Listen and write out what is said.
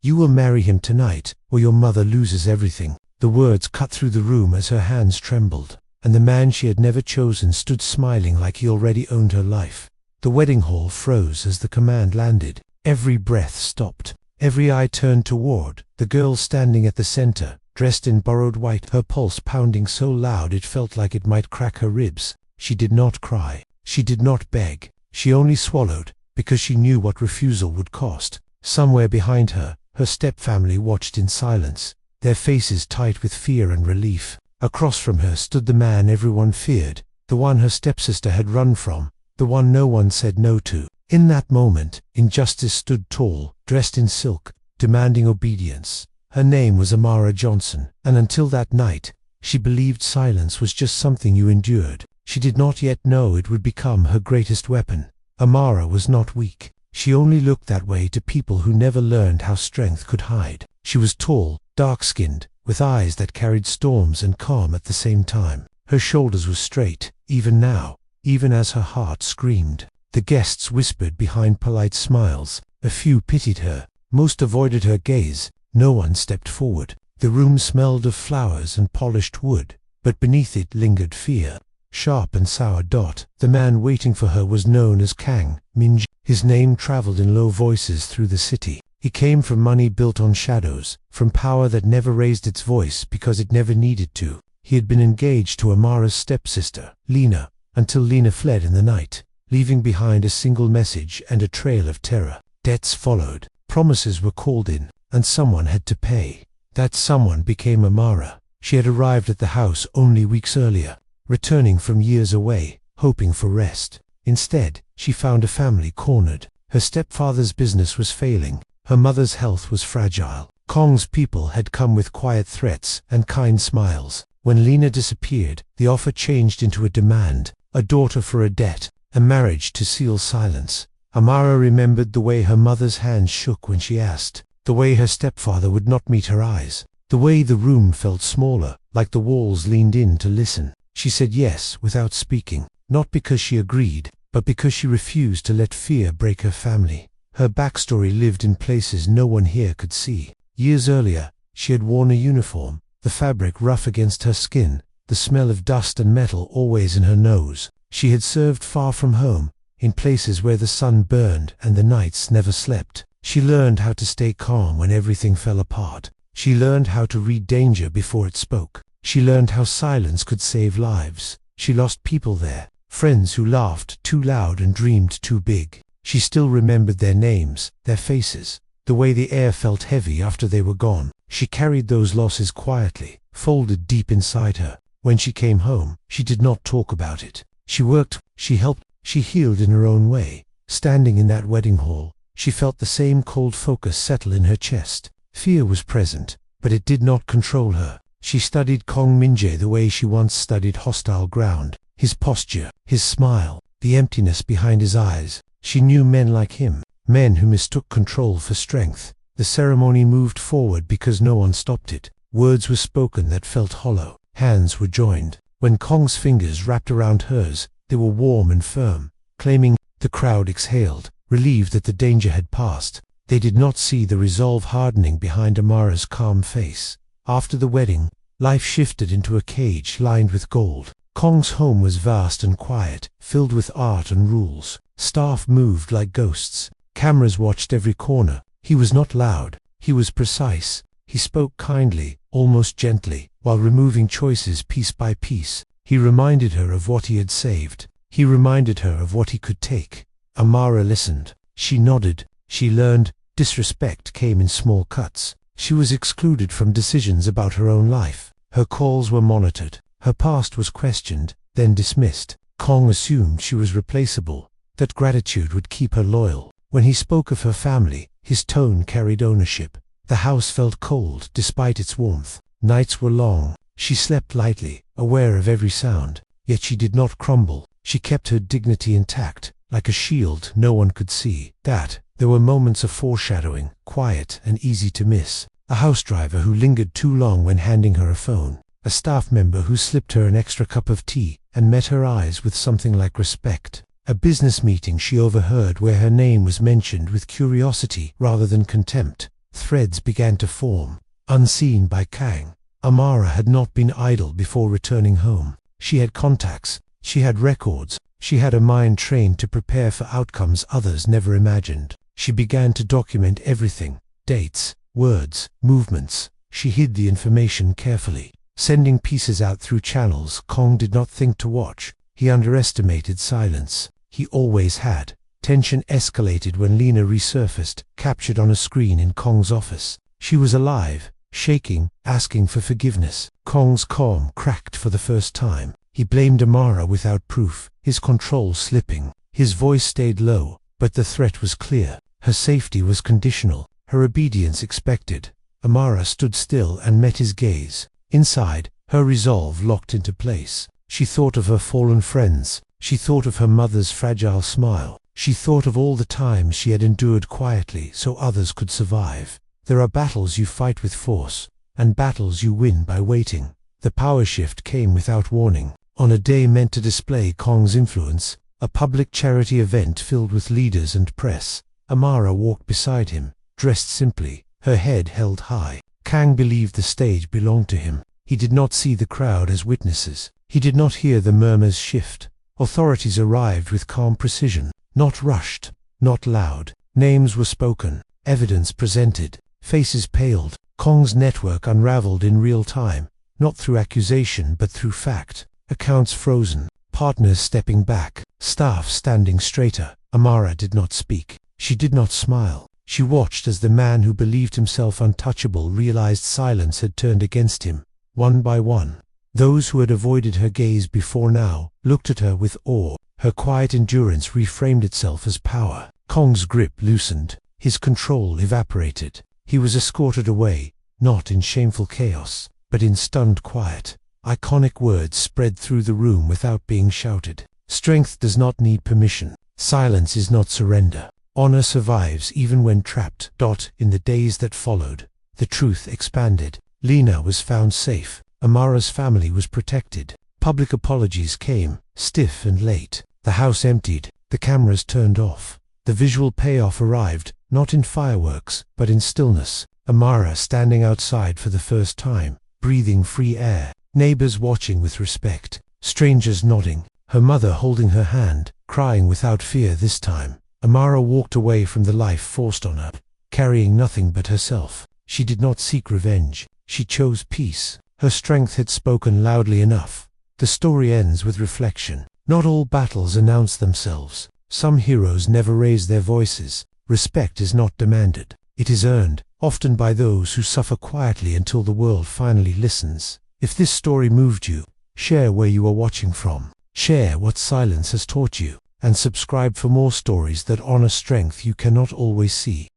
"You will marry him tonight, or your mother loses everything." The words cut through the room as her hands trembled, and the man she had never chosen stood smiling like he already owned her life. The wedding hall froze as the command landed. Every breath stopped. Every eye turned toward the girl standing at the center, dressed in borrowed white, her pulse pounding so loud it felt like it might crack her ribs. She did not cry. She did not beg. She only swallowed, because she knew what refusal would cost. Somewhere behind her, her stepfamily watched in silence, their faces tight with fear and relief. Across from her stood the man everyone feared, the one her stepsister had run from, the one no one said no to. In that moment, injustice stood tall, dressed in silk, demanding obedience. Her name was Amara Johnson, and until that night, she believed silence was just something you endured. She did not yet know it would become her greatest weapon. Amara was not weak. She only looked that way to people who never learned how strength could hide. She was tall, dark-skinned, with eyes that carried storms and calm at the same time. Her shoulders were straight, even now, even as her heart screamed. The guests whispered behind polite smiles. A few pitied her. Most avoided her gaze. No one stepped forward. The room smelled of flowers and polished wood, but beneath it lingered fear. Sharp and sour. The man waiting for her was known as Kang Minji. His name traveled in low voices through the city. He came from money built on shadows, from power that never raised its voice because it never needed to. He had been engaged to Amara's stepsister, Lena, until Lena fled in the night, leaving behind a single message and a trail of terror. Debts followed. Promises were called in, and someone had to pay. That someone became Amara. She had arrived at the house only weeks earlier, returning from years away, hoping for rest. Instead, she found a family cornered. Her stepfather's business was failing. Her mother's health was fragile. Kong's people had come with quiet threats and kind smiles. When Lena disappeared, the offer changed into a demand, a daughter for a debt, a marriage to seal silence. Amara remembered the way her mother's hands shook when she asked, the way her stepfather would not meet her eyes, the way the room felt smaller, like the walls leaned in to listen. She said yes without speaking, not because she agreed, but because she refused to let fear break her family. Her backstory lived in places no one here could see. Years earlier, she had worn a uniform, the fabric rough against her skin, the smell of dust and metal always in her nose. She had served far from home, in places where the sun burned and the nights never slept. She learned how to stay calm when everything fell apart. She learned how to read danger before it spoke. She learned how silence could save lives. She lost people there, friends who laughed too loud and dreamed too big. She still remembered their names, their faces, the way the air felt heavy after they were gone. She carried those losses quietly, folded deep inside her. When she came home, she did not talk about it. She worked, she helped, she healed in her own way. Standing in that wedding hall, she felt the same cold focus settle in her chest. Fear was present, but it did not control her. She studied Kong Minjae the way she once studied hostile ground. His posture, his smile, the emptiness behind his eyes. She knew men like him, men who mistook control for strength. The ceremony moved forward because no one stopped it. Words were spoken that felt hollow. Hands were joined. When Kong's fingers wrapped around hers, they were warm and firm, claiming. The crowd exhaled, relieved that the danger had passed. They did not see the resolve hardening behind Amara's calm face. After the wedding, life shifted into a cage lined with gold. Kong's home was vast and quiet, filled with art and rules. Staff moved like ghosts. Cameras watched every corner. He was not loud. He was precise. He spoke kindly, almost gently, while removing choices piece by piece. He reminded her of what he had saved. He reminded her of what he could take. Amara listened. She nodded. She learned. Disrespect came in small cuts. She was excluded from decisions about her own life. Her calls were monitored. Her past was questioned, then dismissed. Kong assumed she was replaceable, that gratitude would keep her loyal. When he spoke of her family, his tone carried ownership. The house felt cold despite its warmth. Nights were long. She slept lightly, aware of every sound. Yet she did not crumble. She kept her dignity intact, like a shield no one could see. There were moments of foreshadowing, quiet and easy to miss. A house driver who lingered too long when handing her a phone. A staff member who slipped her an extra cup of tea and met her eyes with something like respect. A business meeting she overheard where her name was mentioned with curiosity rather than contempt. Threads began to form, unseen by Kang. Amara had not been idle before returning home. She had contacts, she had records, she had a mind trained to prepare for outcomes others never imagined. She began to document everything: dates, words, movements. She hid the information carefully, sending pieces out through channels Kong did not think to watch. He underestimated silence. He always had. Tension escalated when Lena resurfaced, captured on a screen in Kong's office. She was alive, shaking, asking for forgiveness. Kong's calm cracked for the first time. He blamed Amara without proof, his control slipping. His voice stayed low, but the threat was clear. Her safety was conditional, her obedience expected. Amara stood still and met his gaze. Inside, her resolve locked into place. She thought of her fallen friends. She thought of her mother's fragile smile. She thought of all the times she had endured quietly so others could survive. There are battles you fight with force, and battles you win by waiting. The power shift came without warning. On a day meant to display Kong's influence, a public charity event filled with leaders and press, Amara walked beside him, dressed simply, her head held high. Kang believed the stage belonged to him. He did not see the crowd as witnesses. He did not hear the murmurs shift. Authorities arrived with calm precision, not rushed, not loud. Names were spoken, evidence presented, faces paled. Kong's network unraveled in real time, not through accusation but through fact. Accounts frozen, partners stepping back, staff standing straighter. Amara did not speak. She did not smile. She watched as the man who believed himself untouchable realized silence had turned against him. One by one, those who had avoided her gaze before now looked at her with awe. Her quiet endurance reframed itself as power. Kong's grip loosened. His control evaporated. He was escorted away, not in shameful chaos, but in stunned quiet. Iconic words spread through the room without being shouted. Strength does not need permission. Silence is not surrender. Honor survives even when trapped. In the days that followed, the truth expanded. Lena was found safe. Amara's family was protected. Public apologies came, stiff and late. The house emptied. The cameras turned off. The visual payoff arrived, not in fireworks, but in stillness. Amara standing outside for the first time, breathing free air. Neighbors watching with respect. Strangers nodding. Her mother holding her hand, crying without fear this time. Amara walked away from the life forced on her, carrying nothing but herself. She did not seek revenge. She chose peace. Her strength had spoken loudly enough. The story ends with reflection. Not all battles announce themselves. Some heroes never raise their voices. Respect is not demanded. It is earned, often by those who suffer quietly until the world finally listens. If this story moved you, share where you are watching from. Share what silence has taught you. And subscribe for more stories that honor strength you cannot always see.